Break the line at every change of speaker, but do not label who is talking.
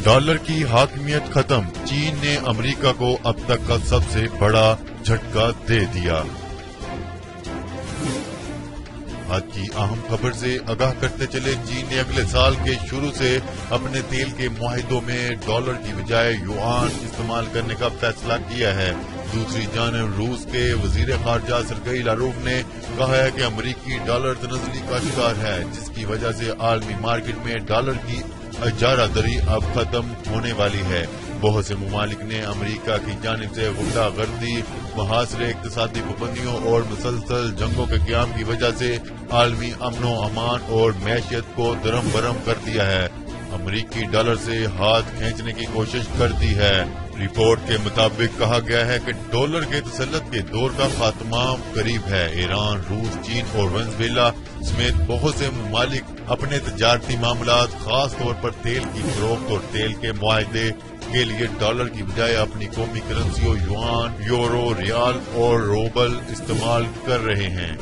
Dollar کی حاکمیت ختم، چین نے امریکہ کو اب تک کا سب سے بڑا جھٹکا دے دیا۔ آج کی اہم خبر سے آگاہ کرتے چلے، چین نے اگلے سال کے شروع سے اپنے تیل کے معاہدوں میں ڈالر کی بجائے یوان استعمال کرنے کا فیصلہ کیا ہے۔ دوسری جانب روس کے وزیر خارجہ سرگئی لاروف نے کہا ہے کہ امریکی ڈالر تنزلی کا شکار ہے، جس کی وجہ سے عالمی مارکیٹ میں ڈالر کی اجارہ دری اب ختم ہونے والی ہے۔ بہت سے ممالک نے امریکہ کی جانب سے غنڈہ گردی، محاصرے، اقتصادی پابندیوں اور مسلسل جنگوں کے قیام کی وجہ سے عالمی امن و امان اور معیشت کو درم برم کر دیا ہے۔ امریکی ڈالر سے ہاتھ کھینچنے کی کوشش کرتی ہے۔ رپورٹ کے مطابق کہا گیا ہے کہ ڈالر کے تسلط کے دور کا خاتمہ قریب ہے۔ ایران، روس، چین اور وینزویلا سمیت بہت سے ممالک اپنے تجارتی معاملات، خاص طور پر تیل کی فروخت اور تیل کے معاہدے کے لیے ڈالر کی بجائے اپنی قومی کرنسیوں یوان، یورو، ریال اور روبل استعمال کر رہے ہیں۔